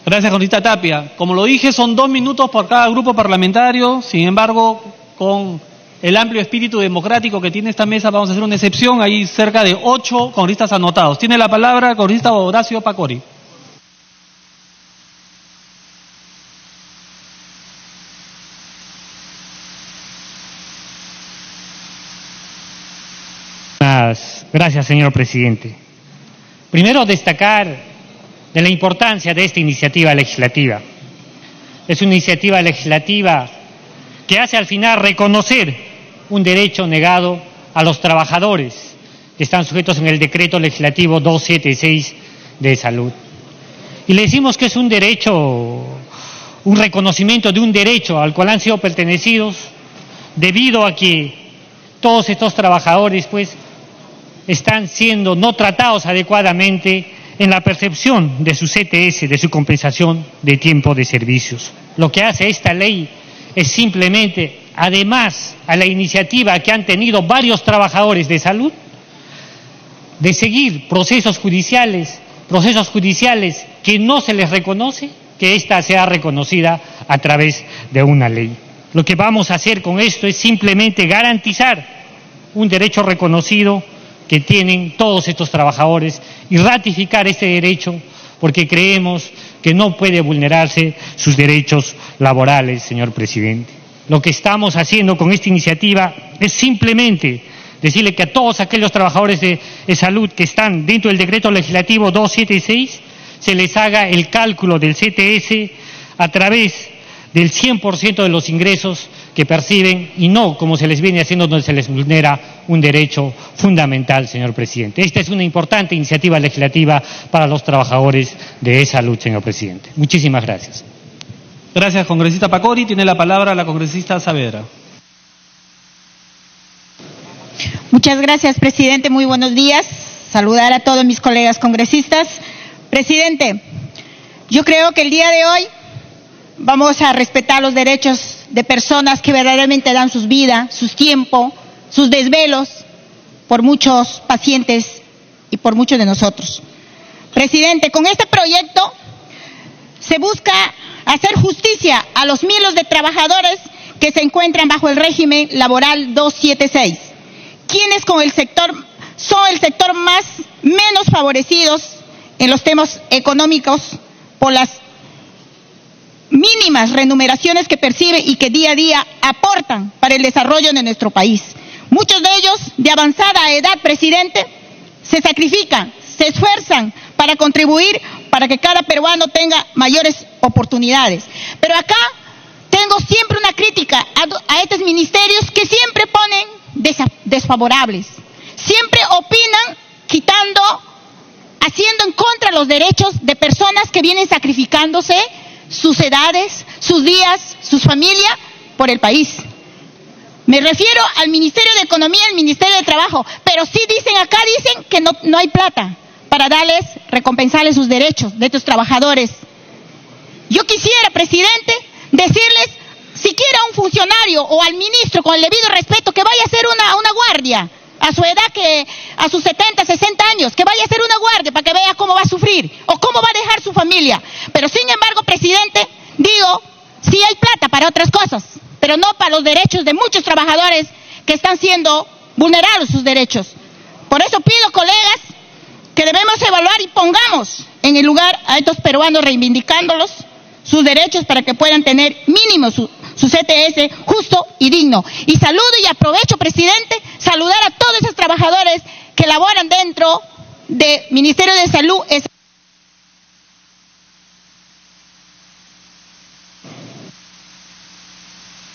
Gracias, congresista Tapia. Como lo dije, son 2 minutos por cada grupo parlamentario. Sin embargo, con el amplio espíritu democrático que tiene esta mesa, vamos a hacer una excepción. Hay cerca de 8 congresistas anotados. Tiene la palabra el congresista Horacio Pacori. Gracias, señor presidente. Primero, destacar de la importancia de esta iniciativa legislativa. Es una iniciativa legislativa que hace al final reconocer un derecho negado a los trabajadores que están sujetos en el decreto legislativo 276 de salud. Y le decimos que es un derecho, un reconocimiento de un derecho al cual han sido pertenecidos debido a que todos estos trabajadores están siendo no tratados adecuadamente en la percepción de su CTS, de su compensación de tiempo de servicios. Lo que hace esta ley es simplemente, además a la iniciativa que han tenido varios trabajadores de salud, de seguir procesos judiciales que no se les reconoce, que ésta sea reconocida a través de una ley. Lo que vamos a hacer con esto es simplemente garantizar un derecho reconocido que tienen todos estos trabajadores y ratificar este derecho porque creemos que no puede vulnerarse sus derechos laborales, señor presidente. Lo que estamos haciendo con esta iniciativa es simplemente decirle que a todos aquellos trabajadores de salud que están dentro del decreto legislativo 276 se les haga el cálculo del CTS a través del 100% de los ingresos que perciben y no como se les viene haciendo donde se les vulnera un derecho fundamental, señor presidente. Esta es una importante iniciativa legislativa para los trabajadores de salud, señor presidente. Muchísimas gracias. Gracias, congresista Pacori. Tiene la palabra la congresista Saavedra. Muchas gracias, presidente. Muy buenos días. Saludar a todos mis colegas congresistas. Presidente, yo creo que el día de hoy vamos a respetar los derechos de personas que verdaderamente dan sus vidas, sus tiempos, sus desvelos por muchos pacientes y por muchos de nosotros. Presidente, con este proyecto se busca hacer justicia a los miles de trabajadores que se encuentran bajo el régimen laboral 276, quienes son el sector menos favorecidos en los temas económicos por las mínimas remuneraciones que perciben y que día a día aportan para el desarrollo de nuestro país. Muchos de ellos de avanzada edad, presidente, se sacrifican, se esfuerzan para contribuir para que cada peruano tenga mayores oportunidades. Pero acá tengo siempre una crítica a estos ministerios que siempre ponen desfavorables, siempre opinan haciendo en contra de los derechos de personas que vienen sacrificándose sus edades, sus días, sus familias por el país. Me refiero al Ministerio de Economía y al Ministerio de Trabajo, pero sí dicen que no hay plata para recompensarles sus derechos de estos trabajadores. Yo quisiera, presidente, decirles, siquiera a un funcionario o al ministro, con el debido respeto, que vaya a hacer una guardia a su edad, a sus 70, 60 años, que vaya a hacer una guardia para que vea cómo va a sufrir o cómo va a dejar su familia. Pero sin embargo, presidente, digo, sí hay plata para otras cosas, pero no para los derechos de muchos trabajadores que están siendo vulnerados sus derechos. Por eso pido, colegas, que debemos evaluar y pongamos en el lugar a estos peruanos reivindicándolos sus derechos para que puedan tener mínimo su CTS justo y digno. Y saludo y aprovecho, presidente, saludar a todos esos trabajadores que laboran dentro del Ministerio de Salud.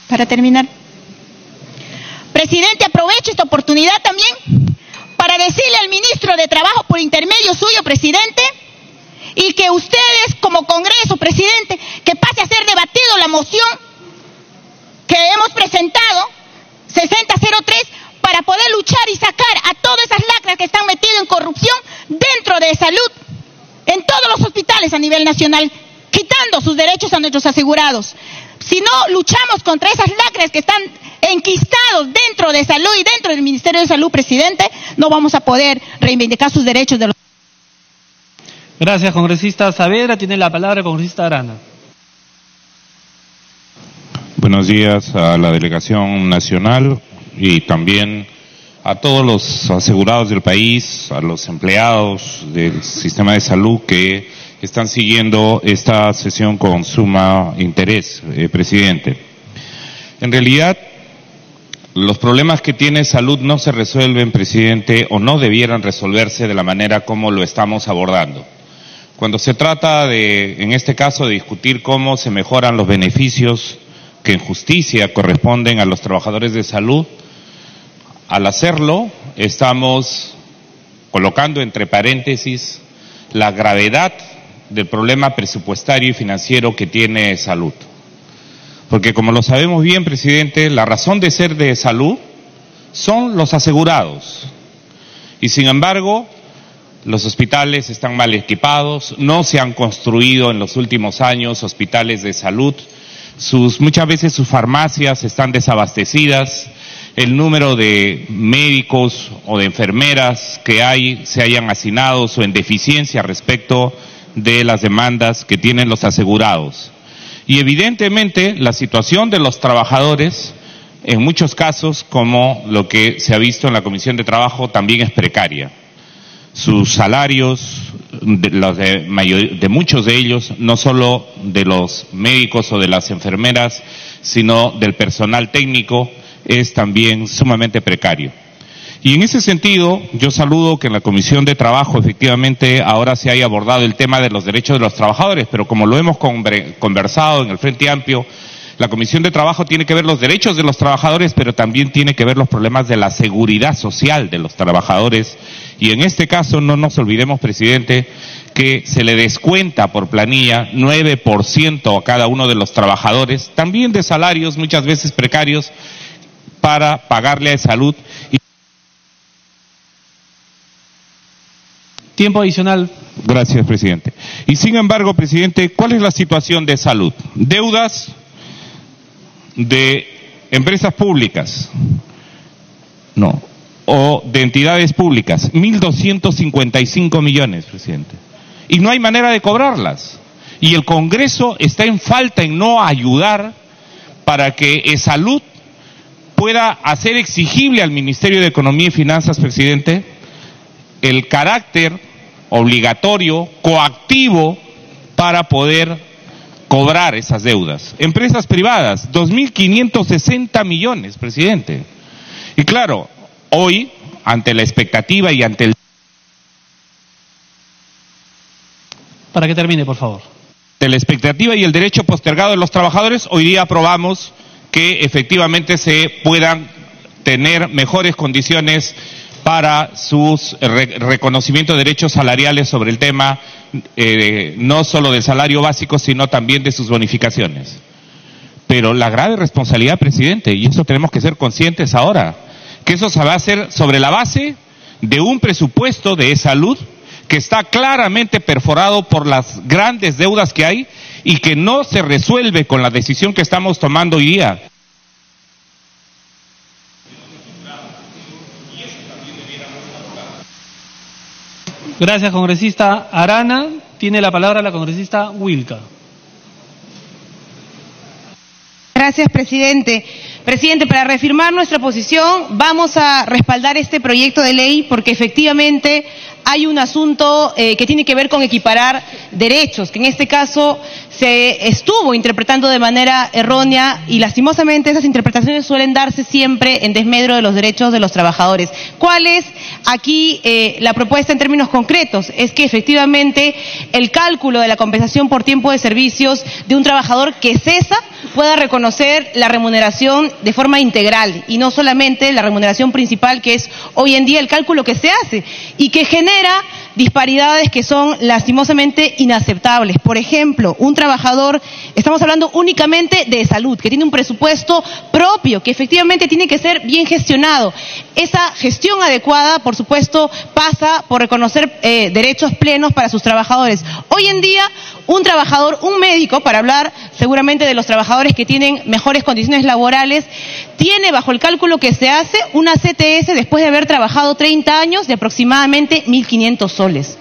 Para terminar, presidente, aprovecho esta oportunidad también para decirle al ministro de Trabajo por intermedio suyo, presidente, y que ustedes como Congreso, presidente, que pase a ser debatido la moción que hemos presentado, 6003, para poder luchar y sacar a todas esas lacras que están metidas en corrupción dentro de salud, en todos los hospitales a nivel nacional, quitando sus derechos a nuestros asegurados. Si no luchamos contra esas lacras que están enquistados dentro de salud y dentro del Ministerio de Salud, presidente, no vamos a poder reivindicar sus derechos de los... Gracias, congresista Saavedra. Tiene la palabra el congresista Arana. Buenos días a la delegación nacional y también a todos los asegurados del país, a los empleados del sistema de salud que están siguiendo esta sesión con suma interés, presidente. En realidad, los problemas que tiene salud no se resuelven, presidente, o no debieran resolverse de la manera como lo estamos abordando. Cuando se trata de, en este caso, de discutir cómo se mejoran los beneficios que en justicia corresponden a los trabajadores de salud, al hacerlo estamos colocando entre paréntesis la gravedad del problema presupuestario y financiero que tiene salud. Porque como lo sabemos bien, presidente, la razón de ser de salud son los asegurados. Y sin embargo, los hospitales están mal equipados, no se han construido en los últimos años hospitales de salud, muchas veces sus farmacias están desabastecidas, el número de médicos o de enfermeras que hay se hayan hacinados o en deficiencia respecto de las demandas que tienen los asegurados. Y evidentemente la situación de los trabajadores, en muchos casos, como lo que se ha visto en la Comisión de Trabajo, también es precaria. Sus salarios, de muchos de ellos, no solo de los médicos o de las enfermeras, sino del personal técnico, es también sumamente precario. Y en ese sentido, yo saludo que en la Comisión de Trabajo efectivamente ahora se haya abordado el tema de los derechos de los trabajadores, pero como lo hemos conversado en el Frente Amplio, la Comisión de Trabajo tiene que ver los derechos de los trabajadores, pero también tiene que ver los problemas de la seguridad social de los trabajadores. Y en este caso no nos olvidemos, presidente, que se le descuenta por planilla 9% a cada uno de los trabajadores, también de salarios muchas veces precarios, para pagarle a salud. Tiempo adicional. Gracias, presidente. Y sin embargo, presidente, ¿cuál es la situación de salud? Deudas de empresas públicas, no, o de entidades públicas, 1.255 millones, presidente. Y no hay manera de cobrarlas. Y el Congreso está en falta en no ayudar para que salud pueda hacer exigible al Ministerio de Economía y Finanzas, presidente, el carácter obligatorio, coactivo, para poder cobrar esas deudas. Empresas privadas, 2.560 millones, presidente. Y claro, hoy, ante la expectativa y ante el... Para que termine, por favor. De la expectativa y el derecho postergado de los trabajadores, hoy día aprobamos que efectivamente se puedan tener mejores condiciones para sus reconocimiento de derechos salariales sobre el tema, no solo del salario básico, sino también de sus bonificaciones. Pero la grave responsabilidad, presidente, y eso tenemos que ser conscientes ahora, que eso se va a hacer sobre la base de un presupuesto de salud que está claramente perforado por las grandes deudas que hay y que no se resuelve con la decisión que estamos tomando hoy día. Gracias, congresista Arana. Tiene la palabra la congresista Wilca. Gracias, presidente. Presidente, para reafirmar nuestra posición, vamos a respaldar este proyecto de ley porque efectivamente hay un asunto que tiene que ver con equiparar derechos, que en este caso se estuvo interpretando de manera errónea y lastimosamente esas interpretaciones suelen darse siempre en desmedro de los derechos de los trabajadores. ¿Cuál es aquí la propuesta en términos concretos? Es que efectivamente el cálculo de la compensación por tiempo de servicios de un trabajador que cesa pueda reconocer la remuneración de forma integral y no solamente la remuneración principal, que es hoy en día el cálculo que se hace y que genera disparidades que son lastimosamente inaceptables. Por ejemplo, un trabajador, estamos hablando únicamente de salud, que tiene un presupuesto propio, que efectivamente tiene que ser bien gestionado. Esa gestión adecuada, por supuesto, pasa por reconocer derechos plenos para sus trabajadores. Hoy en día, un trabajador, un médico, para hablar seguramente de los trabajadores que tienen mejores condiciones laborales, tiene bajo el cálculo que se hace una CTS después de haber trabajado 30 años de aproximadamente 1.500 soles.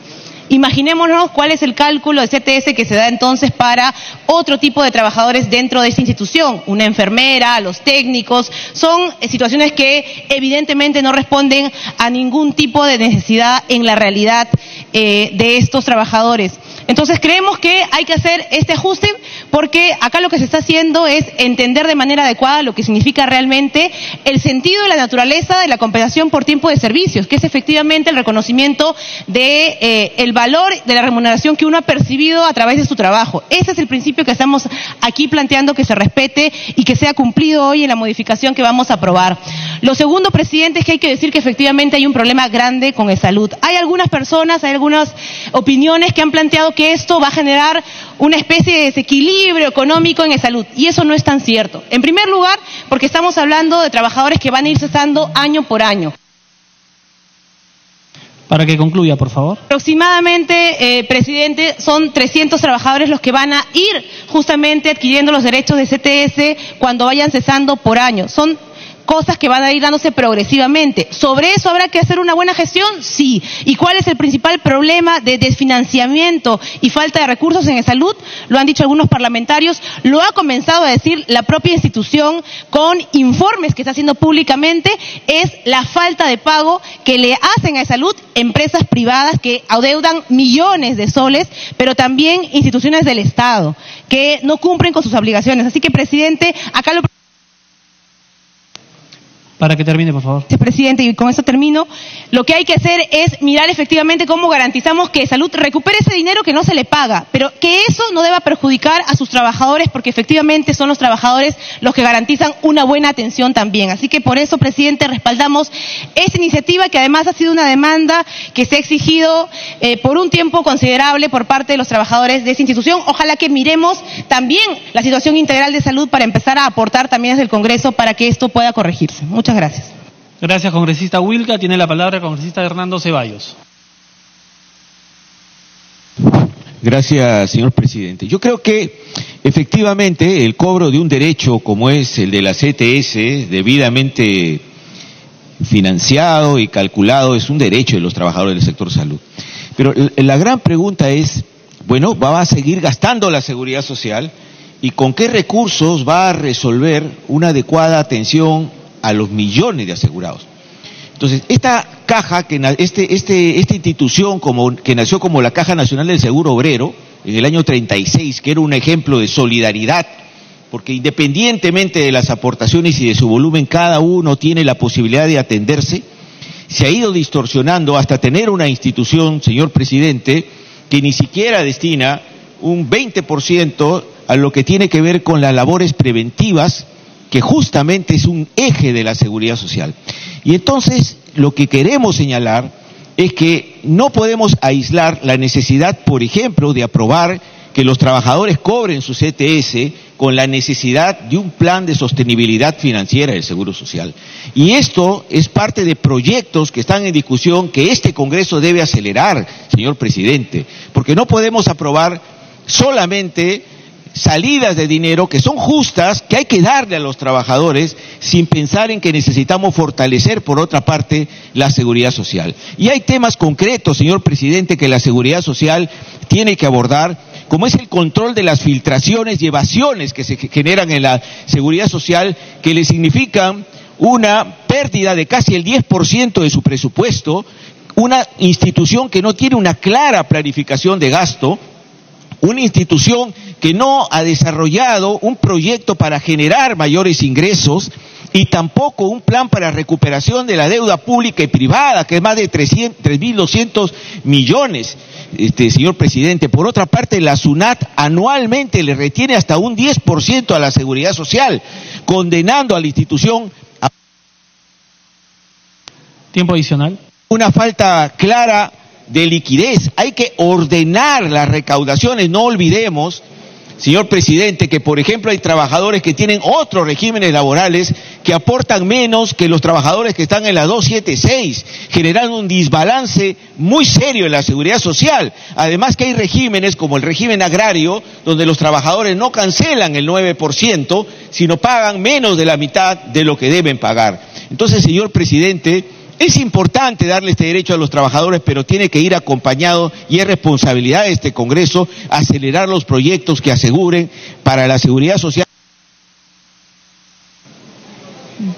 Imaginémonos cuál es el cálculo de CTS que se da entonces para otro tipo de trabajadores dentro de esta institución, una enfermera, los técnicos. Son situaciones que evidentemente no responden a ningún tipo de necesidad en la realidad de estos trabajadores. Entonces creemos que hay que hacer este ajuste porque acá lo que se está haciendo es entender de manera adecuada lo que significa realmente el sentido y la naturaleza de la compensación por tiempo de servicios, que es efectivamente el reconocimiento de el valor de la remuneración que uno ha percibido a través de su trabajo. Ese es el principio que estamos aquí planteando que se respete y que sea cumplido hoy en la modificación que vamos a aprobar. Lo segundo, presidente, es que hay que decir que efectivamente hay un problema grande con ESalud. Hay algunas personas, hay algunas opiniones que han planteado que esto va a generar una especie de desequilibrio económico en ESalud, y eso no es tan cierto. En primer lugar, porque estamos hablando de trabajadores que van a ir cesando año por año. Para que concluya, por favor. Aproximadamente, presidente, son 300 trabajadores los que van a ir justamente adquiriendo los derechos de CTS cuando vayan cesando por año. Son cosas que van a ir dándose progresivamente. ¿Sobre eso habrá que hacer una buena gestión? Sí. ¿Y cuál es el principal problema de desfinanciamiento y falta de recursos en ESalud? Lo han dicho algunos parlamentarios, lo ha comenzado a decir la propia institución con informes que está haciendo públicamente, es la falta de pago que le hacen a ESalud empresas privadas que adeudan millones de soles, pero también instituciones del Estado que no cumplen con sus obligaciones. Así que, presidente, acá lo... Para que termine, por favor. Presidente, y con esto termino. Lo que hay que hacer es mirar efectivamente cómo garantizamos que ESalud recupere ese dinero que no se le paga, pero que eso no deba perjudicar a sus trabajadores, porque efectivamente son los trabajadores los que garantizan una buena atención también. Así que por eso, presidente, respaldamos esta iniciativa, que además ha sido una demanda que se ha exigido por un tiempo considerable por parte de los trabajadores de esta institución. Ojalá que miremos también la situación integral de ESalud para empezar a aportar también desde el Congreso para que esto pueda corregirse. Muchas gracias. Gracias, congresista Wilca. Tiene la palabra el congresista Hernando Ceballos. Gracias, señor presidente. Yo creo que efectivamente el cobro de un derecho como es el de la CTS, debidamente financiado y calculado, es un derecho de los trabajadores del sector salud. Pero la gran pregunta es, bueno, ¿va a seguir gastando la seguridad social? ¿Y con qué recursos va a resolver una adecuada atención a los millones de asegurados? Entonces, esta caja, esta institución que nació como la Caja Nacional del Seguro Obrero en el año 36, que era un ejemplo de solidaridad, porque independientemente de las aportaciones y de su volumen, cada uno tiene la posibilidad de atenderse, se ha ido distorsionando hasta tener una institución, señor presidente, que ni siquiera destina un 20% a lo que tiene que ver con las labores preventivas, que justamente es un eje de la seguridad social. Y entonces lo que queremos señalar es que no podemos aislar la necesidad, por ejemplo, de aprobar que los trabajadores cobren su CTS con la necesidad de un plan de sostenibilidad financiera del Seguro Social. Y esto es parte de proyectos que están en discusión que este Congreso debe acelerar, señor presidente, porque no podemos aprobar solamente salidas de dinero que son justas, que hay que darle a los trabajadores, sin pensar en que necesitamos fortalecer, por otra parte, la seguridad social. Y hay temas concretos, señor presidente, que la seguridad social tiene que abordar, como es el control de las filtraciones y evasiones que se generan en la seguridad social, que le significan una pérdida de casi el 10% de su presupuesto, una institución que no tiene una clara planificación de gasto, una institución que no ha desarrollado un proyecto para generar mayores ingresos y tampoco un plan para recuperación de la deuda pública y privada, que es más de 3.200 millones, señor presidente. Por otra parte, la SUNAT anualmente le retiene hasta un 10% a la seguridad social, condenando a la institución a... Tiempo adicional. Una falta clara de liquidez. Hay que ordenar las recaudaciones. No olvidemos, señor presidente, que por ejemplo hay trabajadores que tienen otros regímenes laborales que aportan menos que los trabajadores que están en la 276, generando un desbalance muy serio en la seguridad social. Además que hay regímenes como el régimen agrario, donde los trabajadores no cancelan el 9%, sino pagan menos de la mitad de lo que deben pagar. Entonces, señor presidente, Es importante darle este derecho a los trabajadores, pero tiene que ir acompañado, y es responsabilidad de este Congreso, acelerar los proyectos que aseguren para la seguridad social.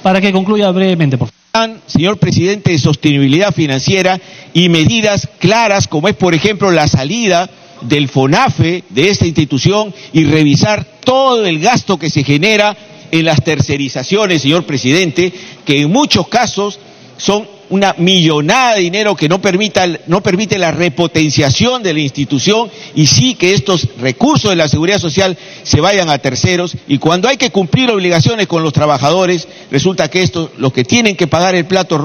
Para que concluya brevemente, por favor. Señor presidente, de sostenibilidad financiera y medidas claras, como es, por ejemplo, la salida del FONAFE, de esta institución, y revisar todo el gasto que se genera en las tercerizaciones, señor presidente, que en muchos casos son una millonada de dinero que no permite la repotenciación de la institución, y sí que estos recursos de la seguridad social se vayan a terceros, y cuando hay que cumplir obligaciones con los trabajadores, resulta que los que tienen que pagar los platos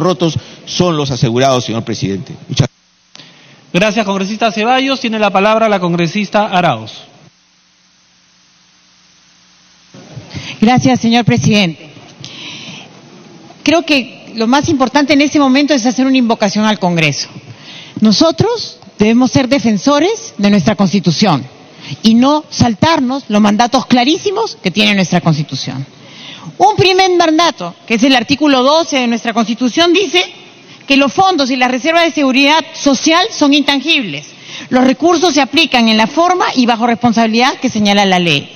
rotos son los asegurados, señor presidente. Muchas gracias. Gracias, congresista Ceballos. Tiene la palabra la congresista Arauz. Gracias, señor presidente. Creo que lo más importante en este momento es hacer una invocación al Congreso. Nosotros debemos ser defensores de nuestra Constitución y no saltarnos los mandatos clarísimos que tiene nuestra Constitución. Un primer mandato, que es el artículo 12 de nuestra Constitución, dice que los fondos y las reservas de seguridad social son intangibles. Los recursos se aplican en la forma y bajo responsabilidad que señala la ley.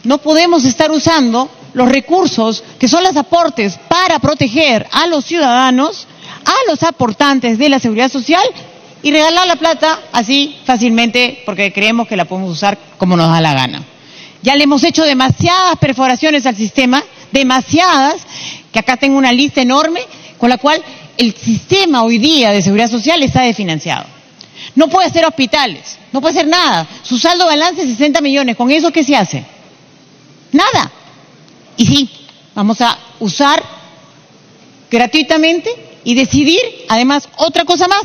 No podemos estar usando los recursos que son los aportes para proteger a los ciudadanos, a los aportantes de la seguridad social, y regalar la plata así fácilmente porque creemos que la podemos usar como nos da la gana. Ya le hemos hecho demasiadas perforaciones al sistema, demasiadas, que acá tengo una lista enorme, con la cual el sistema hoy día de seguridad social está desfinanciado. No puede hacer hospitales, no puede hacer nada. Su saldo balance es 60 millones. ¿Con eso qué se hace? Nada. Y sí, vamos a usar gratuitamente y decidir, además, otra cosa más,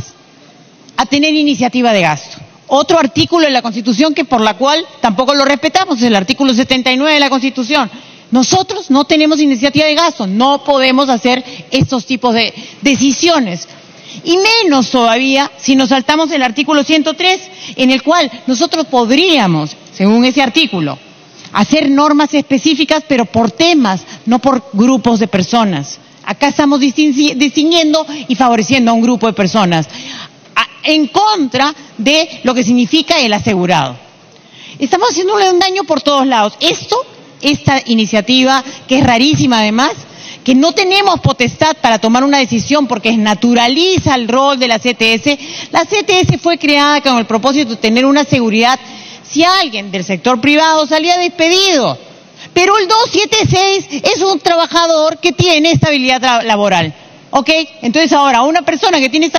a tener iniciativa de gasto. Otro artículo de la Constitución que por la cual tampoco lo respetamos, es el artículo 79 de la Constitución. Nosotros no tenemos iniciativa de gasto, no podemos hacer estos tipos de decisiones. Y menos todavía si nos saltamos el artículo 103, en el cual nosotros podríamos, según ese artículo, hacer normas específicas, pero por temas, no por grupos de personas. Acá estamos distinguiendo y favoreciendo a un grupo de personas, en contra de lo que significa el asegurado. Estamos haciéndole un daño por todos lados. Esta iniciativa, que es rarísima además, que no tenemos potestad para tomar una decisión porque naturaliza el rol de la CTS. La CTS fue creada con el propósito de tener una seguridad si alguien del sector privado salía despedido. Pero el 276 es un trabajador que tiene estabilidad laboral. ¿Ok? Entonces ahora, una persona que tiene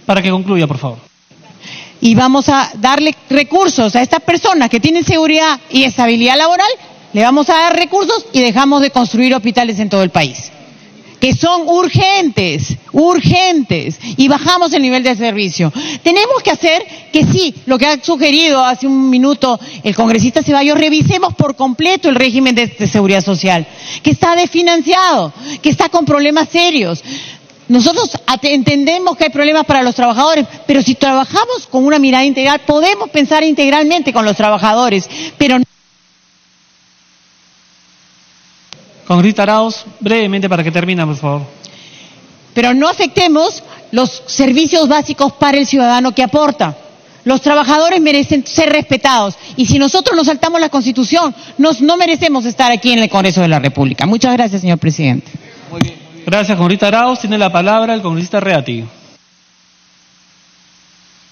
Para que concluya, por favor. y vamos a darle recursos a estas personas que tienen seguridad y estabilidad laboral, le vamos a dar recursos y dejamos de construir hospitales en todo el país, que son urgentes, y bajamos el nivel de servicio. Tenemos que hacer que sí, lo que ha sugerido hace un minuto el congresista Ceballos, revisemos por completo el régimen de seguridad social, que está desfinanciado, que está con problemas serios. Nosotros entendemos que hay problemas para los trabajadores, pero si trabajamos con una mirada integral, podemos pensar integralmente con los trabajadores, pero no. Congresista Arauz, brevemente para que termine, por favor. Pero no afectemos los servicios básicos para el ciudadano que aporta. Los trabajadores merecen ser respetados, y si nosotros nos saltamos la Constitución, no merecemos estar aquí en el Congreso de la República. Muchas gracias, señor presidente. Muy bien. Gracias, congresista Arauz. Tiene la palabra el congresista Reati.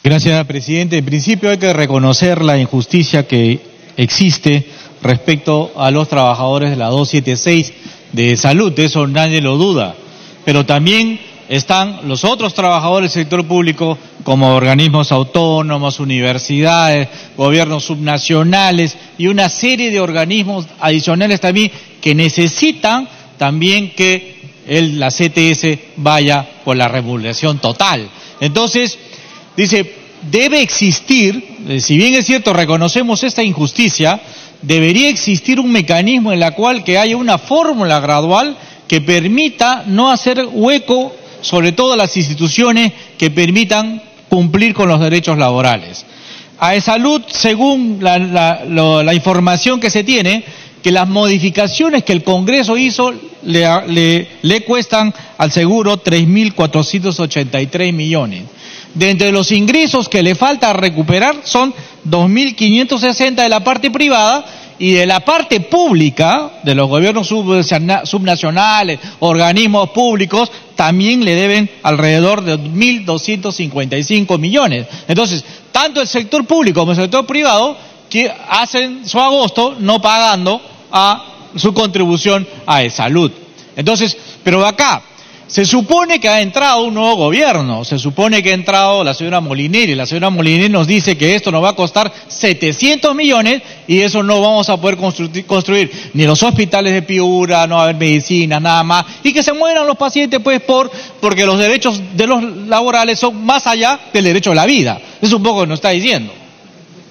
Gracias, presidente. En principio hay que reconocer la injusticia que existe respecto a los trabajadores de la 276 de salud, de eso nadie lo duda. Pero también están los otros trabajadores del sector público, como organismos autónomos, universidades, gobiernos subnacionales y una serie de organismos adicionales también que necesitan también que la CTS vaya por la remuneración total. Entonces, dice, debe existir, si bien es cierto, reconocemos esta injusticia, debería existir un mecanismo en la cual que haya una fórmula gradual que permita no hacer hueco, sobre todo a las instituciones que permitan cumplir con los derechos laborales. AESalud, según la información que se tiene, que las modificaciones que el Congreso hizo le cuestan al seguro 3.483 millones. De entre los ingresos que le falta recuperar son 2.560 de la parte privada, y de la parte pública, de los gobiernos subnacionales, organismos públicos, también le deben alrededor de 1.255 millones. Entonces, tanto el sector público como el sector privado que hacen su agosto no pagando a su contribución a salud. Entonces, pero acá se supone que ha entrado un nuevo gobierno, se supone que ha entrado la señora Molineri, y la señora Molineri nos dice que esto nos va a costar 700 millones y eso no vamos a poder construir ni los hospitales de Piura, no va a haber medicinas, nada más, y que se mueran los pacientes pues porque los derechos de los laborales son más allá del derecho a la vida. Es un poco lo que nos está diciendo,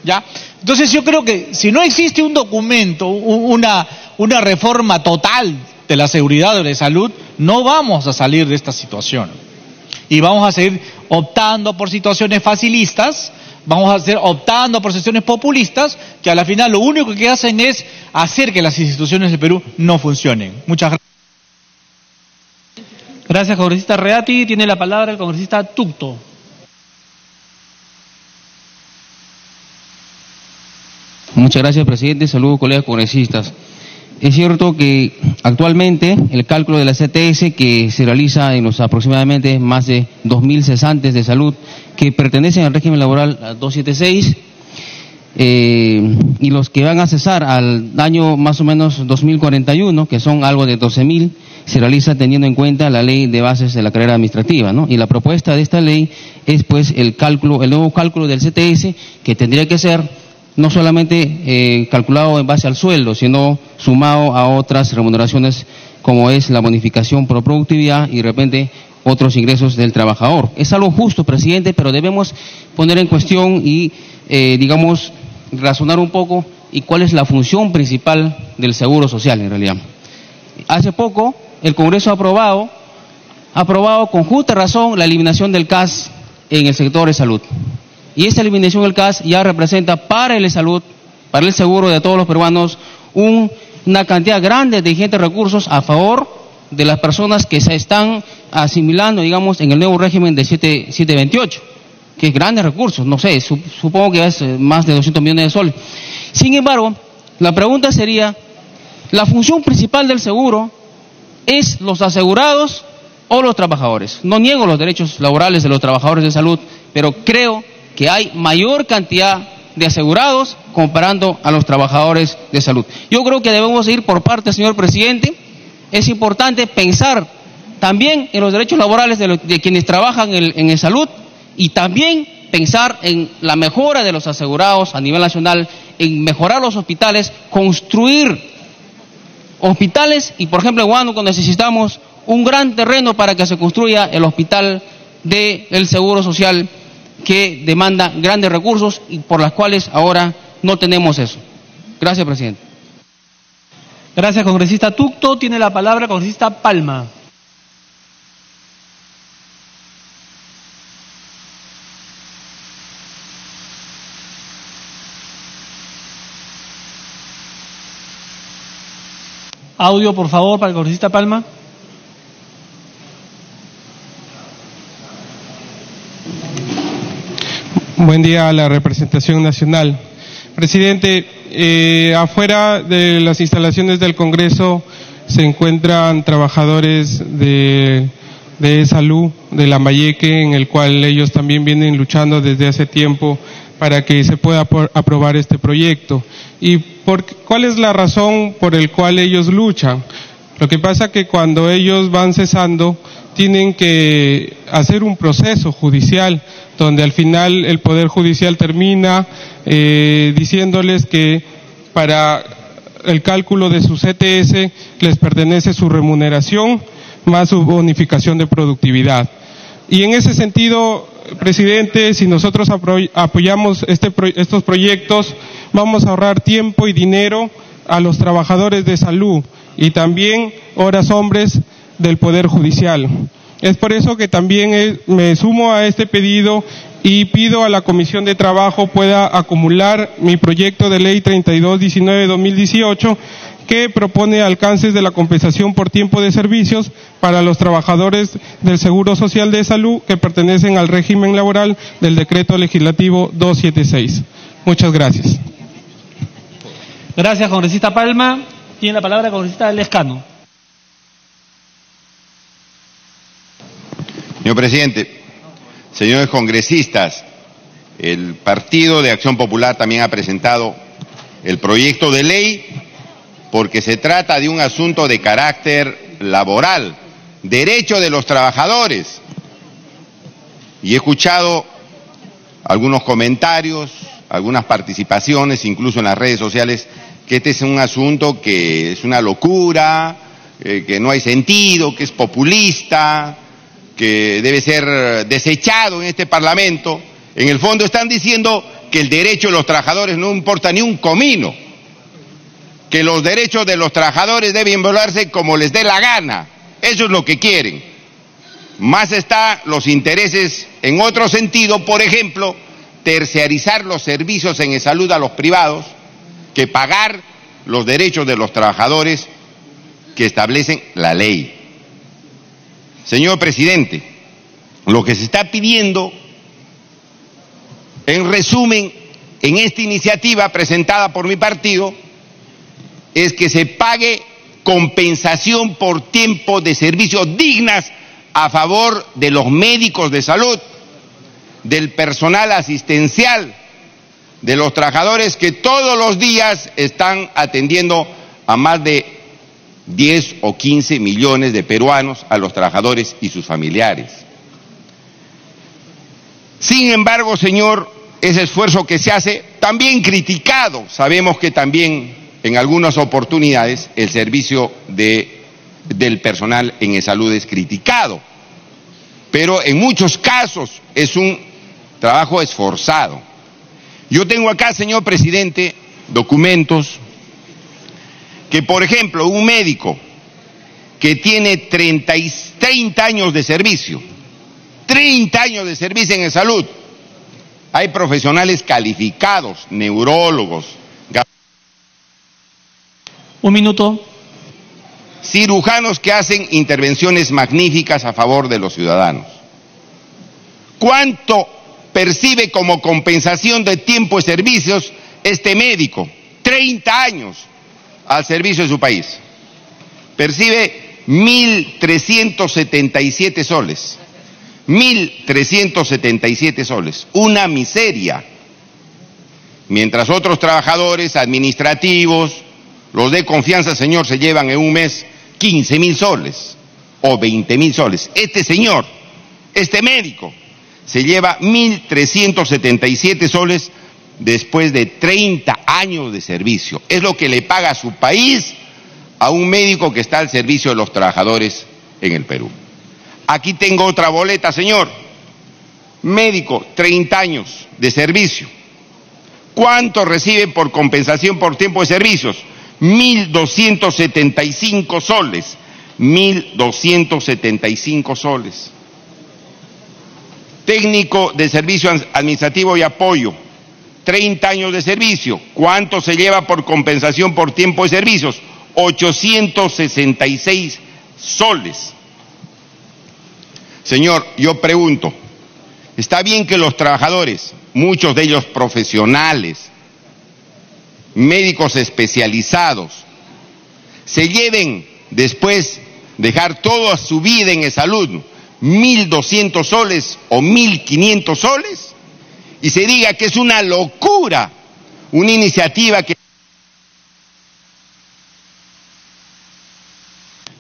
¿ya? Entonces yo creo que si no existe un documento, una reforma total de la seguridad o de salud, no vamos a salir de esta situación. Y vamos a seguir optando por situaciones facilistas, vamos a seguir optando por situaciones populistas, que a la final lo único que hacen es hacer que las instituciones del Perú no funcionen. Muchas gracias. Gracias, congresista Reati. Tiene la palabra el congresista Tucto. Muchas gracias, presidente. Saludos, colegas congresistas. Es cierto que actualmente el cálculo de la CTS que se realiza en los aproximadamente más de 2.000 cesantes de salud que pertenecen al régimen laboral 276 y los que van a cesar al año más o menos 2041, que son algo de 12.000, se realiza teniendo en cuenta la ley de bases de la carrera administrativa, ¿no? Y la propuesta de esta ley es pues el nuevo cálculo del CTS, que tendría que ser no solamente calculado en base al sueldo, sino sumado a otras remuneraciones como es la bonificación por productividad y de repente otros ingresos del trabajador. Es algo justo, presidente, pero debemos poner en cuestión y, digamos, razonar un poco y cuál es la función principal del Seguro Social en realidad. Hace poco el Congreso ha aprobado con justa razón la eliminación del CAS en el sector de salud. Y esta eliminación del CAS ya representa para el salud, para el seguro de todos los peruanos, una cantidad grande de ingentes recursos a favor de las personas que se están asimilando, digamos, en el nuevo régimen de 728, que es grandes recursos, no sé, supongo que es más de 200 millones de soles. Sin embargo, la pregunta sería, ¿la función principal del seguro es los asegurados o los trabajadores? No niego los derechos laborales de los trabajadores de salud, pero creo que hay mayor cantidad de asegurados comparando a los trabajadores de salud. Yo creo que debemos ir por partes, señor presidente. Es importante pensar también en los derechos laborales de quienes trabajan en salud y también pensar en la mejora de los asegurados a nivel nacional, en mejorar los hospitales, construir hospitales y, por ejemplo, en Huánuco necesitamos un gran terreno para que se construya el hospital del Seguro Social, que demanda grandes recursos y por las cuales ahora no tenemos eso. Gracias, presidente. Gracias, congresista Tucto. Tiene la palabra el congresista Palma. Audio, por favor, para el congresista Palma. Buen día a la representación nacional. Presidente, afuera de las instalaciones del Congreso se encuentran trabajadores de salud de Lambayeque, en el cual ellos también vienen luchando desde hace tiempo para que se pueda aprobar este proyecto. ¿Y cuál es la razón por la cual ellos luchan? Lo que pasa que cuando ellos van cesando, tienen que hacer un proceso judicial, donde al final el Poder Judicial termina diciéndoles que para el cálculo de su CTS les pertenece su remuneración más su bonificación de productividad. Y en ese sentido, presidente, si nosotros apoyamos estos proyectos, vamos a ahorrar tiempo y dinero a los trabajadores de salud y también horas hombres del Poder Judicial. Es por eso que también me sumo a este pedido y pido a la Comisión de Trabajo pueda acumular mi proyecto de ley 3219-2018, que propone alcances de la compensación por tiempo de servicios para los trabajadores del Seguro Social de Salud que pertenecen al régimen laboral del Decreto Legislativo 276. Muchas gracias. Gracias, congresista Palma. Tiene la palabra el congresista Lescano. Señor presidente, señores congresistas, el Partido de Acción Popular también ha presentado el proyecto de ley porque se trata de un asunto de carácter laboral, derecho de los trabajadores. Y he escuchado algunos comentarios, algunas participaciones, incluso en las redes sociales, que este es un asunto que es una locura, que no hay sentido, que es populista, que debe ser desechado en este Parlamento. En el fondo están diciendo que el derecho de los trabajadores no importa ni un comino, que los derechos de los trabajadores deben violarse como les dé la gana. Eso es lo que quieren. Más está los intereses en otro sentido, por ejemplo, terciarizar los servicios en salud a los privados, que pagar los derechos de los trabajadores que establecen la ley. Señor presidente, lo que se está pidiendo, en resumen, en esta iniciativa presentada por mi partido, es que se pague compensación por tiempo de servicio dignas a favor de los médicos de salud, del personal asistencial, de los trabajadores que todos los días están atendiendo a más de 10 o 15 millones de peruanos, a los trabajadores y sus familiares. Sin embargo, señor, ese esfuerzo que se hace, también criticado, sabemos que también en algunas oportunidades el servicio del personal en salud es criticado, pero en muchos casos es un trabajo esforzado. Yo tengo acá, señor presidente, documentos que, por ejemplo, un médico que tiene 30 años de servicio, 30 años de servicio en salud, hay profesionales calificados, neurólogos, un minuto. Cirujanos que hacen intervenciones magníficas a favor de los ciudadanos. ¿Cuánto percibe como compensación de tiempo de servicios este médico? 30 años al servicio de su país. Percibe 1.377 soles. 1.377 soles. Una miseria. Mientras otros trabajadores administrativos, los de confianza, señor, se llevan en un mes 15.000 soles o 20.000 soles. Este señor, este médico, se lleva 1.377 soles después de 30 años de servicio. Es lo que le paga a su país a un médico que está al servicio de los trabajadores en el Perú. Aquí tengo otra boleta, señor. Médico, 30 años de servicio. ¿Cuánto recibe por compensación por tiempo de servicios? 1.275 soles. 1.275 soles. Técnico de servicio administrativo y apoyo, 30 años de servicio. ¿Cuánto se lleva por compensación por tiempo de servicios? 866 soles. Señor, yo pregunto, ¿está bien que los trabajadores, muchos de ellos profesionales, médicos especializados, se lleven después dejar toda su vida en salud 1.200 soles o 1.500 soles y se diga que es una locura, una iniciativa que...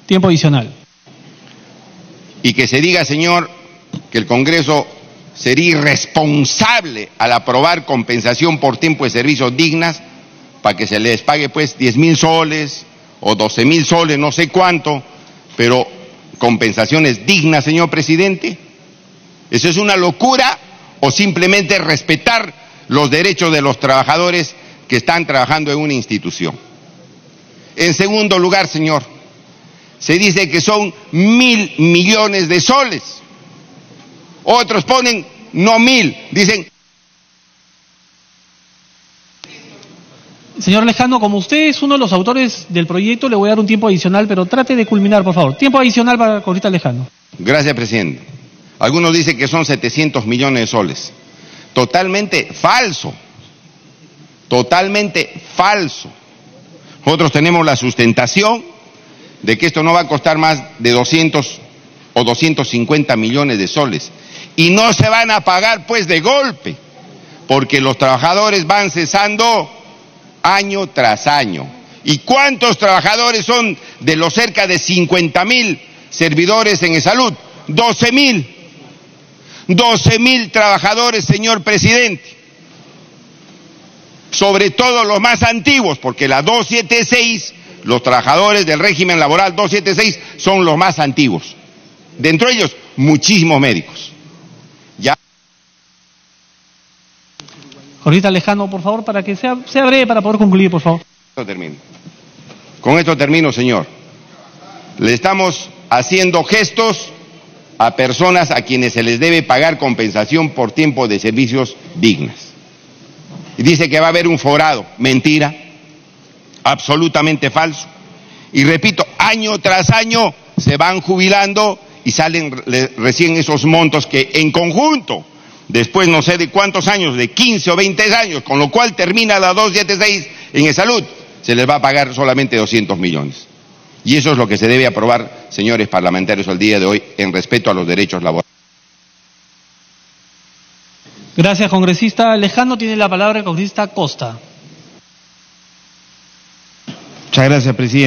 Tiempo adicional. Y que se diga, señor, que el Congreso sería irresponsable al aprobar compensación por tiempo de servicios dignas para que se les pague pues 10.000 soles o 12.000 soles, no sé cuánto, pero compensaciones dignas, señor presidente. ¿Eso es una locura o simplemente respetar los derechos de los trabajadores que están trabajando en una institución? En segundo lugar, señor, se dice que son 1.000 millones de soles. Otros ponen no 1.000, dicen Señor Lejano, como usted es uno de los autores del proyecto, le voy a dar un tiempo adicional, pero trate de culminar, por favor. Tiempo adicional para congresista Lejano. Gracias, presidente. Algunos dicen que son 700 millones de soles. Totalmente falso. Totalmente falso. Nosotros tenemos la sustentación de que esto no va a costar más de 200 o 250 millones de soles. Y no se van a pagar pues de golpe, porque los trabajadores van cesando año tras año. ¿Y cuántos trabajadores son de los cerca de 50.000 servidores en salud? 12.000. 12.000 trabajadores, señor presidente. Sobre todo los más antiguos, porque la 276, los trabajadores del régimen laboral 276 son los más antiguos. Dentro de ellos, muchísimos médicos. Ya. Congresista Lejano, por favor, para que sea breve para poder concluir, por favor. Con esto termino, señor. Le estamos haciendo gestos a personas a quienes se les debe pagar compensación por tiempo de servicios dignas. Y dice que va a haber un forado. Mentira. Absolutamente falso. Y repito, año tras año se van jubilando y salen recién esos montos que en conjunto, después no sé de cuántos años, de 15 o 20 años, con lo cual termina la 276 en salud, se les va a pagar solamente 200 millones. Y eso es lo que se debe aprobar, señores parlamentarios, al día de hoy, en respeto a los derechos laborales. Gracias, congresista Lejano. Tiene la palabra el congresista Costa. Muchas gracias, presidente.